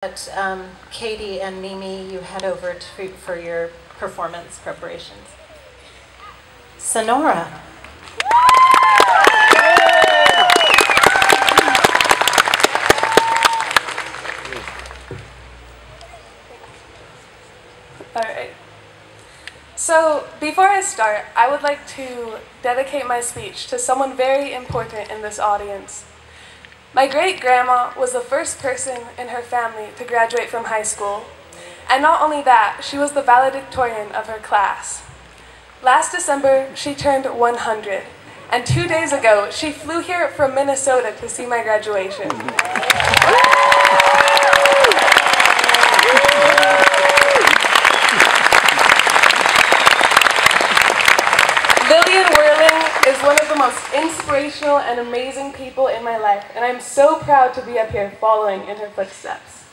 But Katie and Mimi, you head over for your performance preparations. Sonora. All right. So before I start, I would like to dedicate my speech to someone very important in this audience. My great-grandma was the first person in her family to graduate from high school. And not only that, she was the valedictorian of her class. Last December, she turned 100. And 2 days ago, she flew here from Minnesota to see my graduation. Is one of the most inspirational and amazing people in my life, and I'm so proud to be up here following in her footsteps.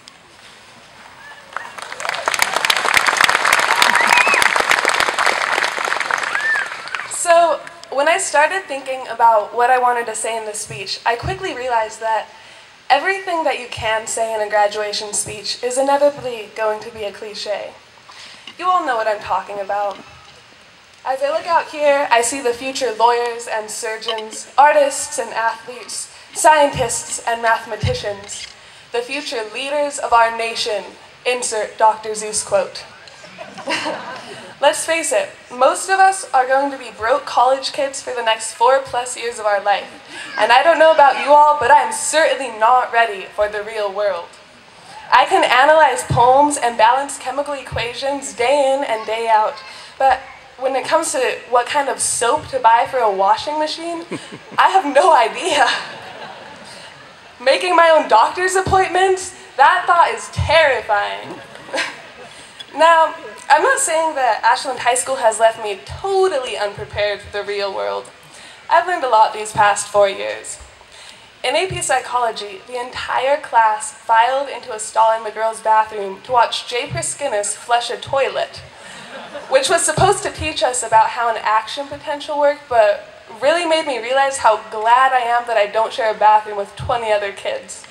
So, when I started thinking about what I wanted to say in this speech, I quickly realized that everything that you can say in a graduation speech is inevitably going to be a cliche. You all know what I'm talking about. As I look out here, I see the future lawyers and surgeons, artists and athletes, scientists and mathematicians, the future leaders of our nation, insert Dr. Seuss quote. Let's face it, most of us are going to be broke college kids for the next 4+ years of our life. And I don't know about you all, but I'm certainly not ready for the real world. I can analyze poems and balance chemical equations day in and day out, but when it comes to what kind of soap to buy for a washing machine, I have no idea. Making my own doctor's appointments, that thought is terrifying. Now, I'm not saying that Ashland High School has left me totally unprepared for the real world. I've learned a lot these past 4 years. In AP Psychology, the entire class filed into a stall in the girls' bathroom to watch Jay Priskinnis flush a toilet, which was supposed to teach us about how an action potential worked, but really made me realize how glad I am that I don't share a bathroom with 20 other kids.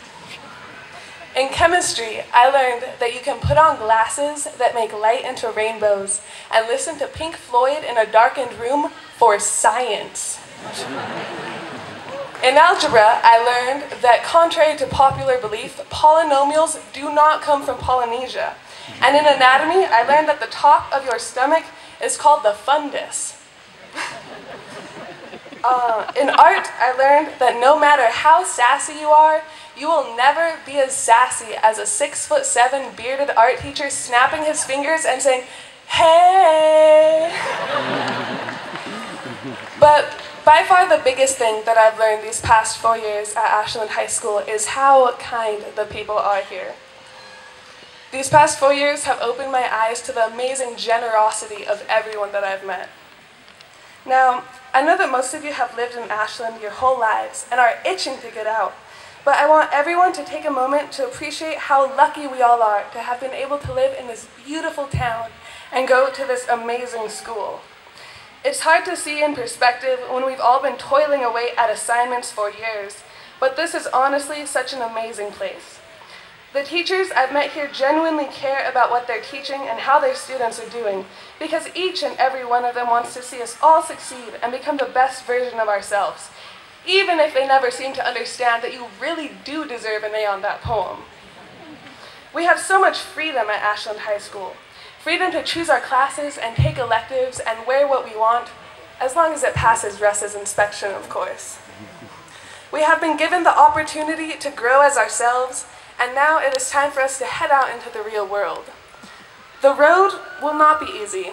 In chemistry, I learned that you can put on glasses that make light into rainbows and listen to Pink Floyd in a darkened room for science. In algebra, I learned that contrary to popular belief, polynomials do not come from Polynesia. And in anatomy, I learned that the top of your stomach is called the fundus. In art, I learned that no matter how sassy you are, you will never be as sassy as a 6'7" bearded art teacher snapping his fingers and saying, "Hey!" But by far the biggest thing that I've learned these past 4 years at Ashland High School is how kind the people are here. These past 4 years have opened my eyes to the amazing generosity of everyone that I've met. Now, I know that most of you have lived in Ashland your whole lives and are itching to get out, but I want everyone to take a moment to appreciate how lucky we all are to have been able to live in this beautiful town and go to this amazing school. It's hard to see in perspective when we've all been toiling away at assignments for years, but this is honestly such an amazing place. The teachers I've met here genuinely care about what they're teaching and how their students are doing, because each and every one of them wants to see us all succeed and become the best version of ourselves, even if they never seem to understand that you really do deserve an A on that poem. We have so much freedom at Ashland High School. Freedom to choose our classes and take electives and wear what we want, as long as it passes Russ's inspection, of course. We have been given the opportunity to grow as ourselves, and now it is time for us to head out into the real world. The road will not be easy.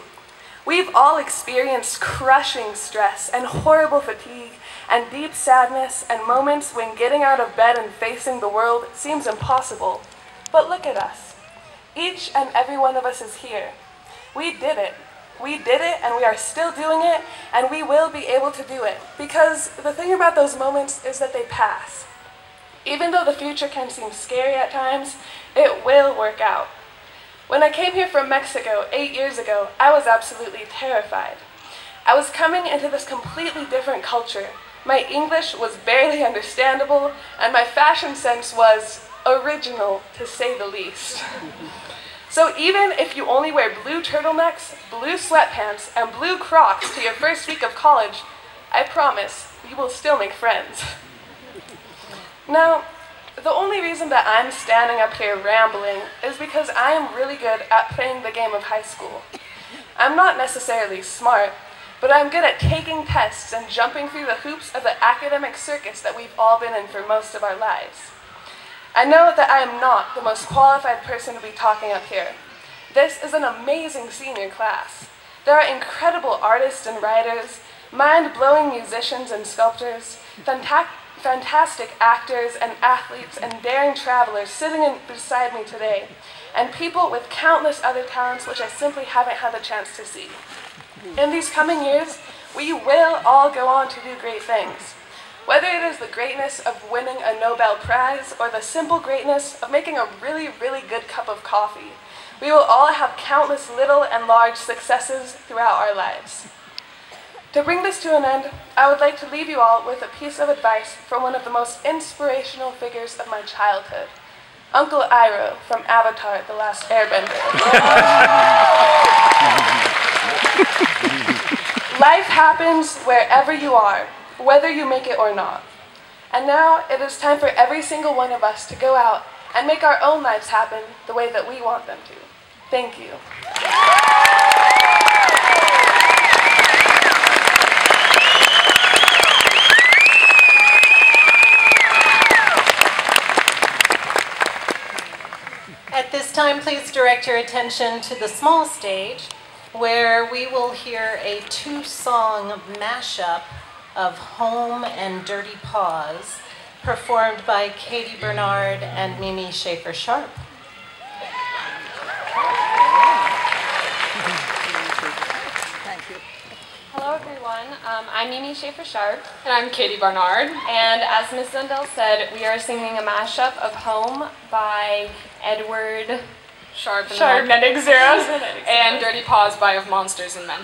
We've all experienced crushing stress and horrible fatigue and deep sadness and moments when getting out of bed and facing the world seems impossible. But look at us. Each and every one of us is here. We did it. We did it, and we are still doing it, and we will be able to do it. Because the thing about those moments is that they pass. Even though the future can seem scary at times, it will work out. When I came here from Mexico 8 years ago, I was absolutely terrified. I was coming into this completely different culture. My English was barely understandable, and my fashion sense was original to say the least. So even if you only wear blue turtlenecks, blue sweatpants, and blue Crocs to your first week of college, I promise you will still make friends. Now, the only reason that I'm standing up here rambling is because I am really good at playing the game of high school. I'm not necessarily smart, but I'm good at taking tests and jumping through the hoops of the academic circus that we've all been in for most of our lives. I know that I am not the most qualified person to be talking up here. This is an amazing senior class. There are incredible artists and writers, mind-blowing musicians and sculptors, fantastic actors and athletes and daring travelers sitting beside me today, and people with countless other talents which I simply haven't had the chance to see. In these coming years, we will all go on to do great things. Whether it is the greatness of winning a Nobel Prize or the simple greatness of making a really, really good cup of coffee, we will all have countless little and large successes throughout our lives. To bring this to an end, I would like to leave you all with a piece of advice from one of the most inspirational figures of my childhood, Uncle Iroh from Avatar: The Last Airbender. Life happens wherever you are, whether you make it or not. And now it is time for every single one of us to go out and make our own lives happen the way that we want them to. Thank you. At this time, please direct your attention to the small stage, where we will hear a two-song mashup of Home and Dirty Paws, performed by Katie Bernard and Mimi Schaefer-Sharp. Hello everyone, I'm Mimi Schaefer-Sharp. And I'm Katie Barnard. And as Ms. Zundel said, we are singing a mashup of Home by Edward Sharp and Zeros and Dirty Paws by Of Monsters and Men.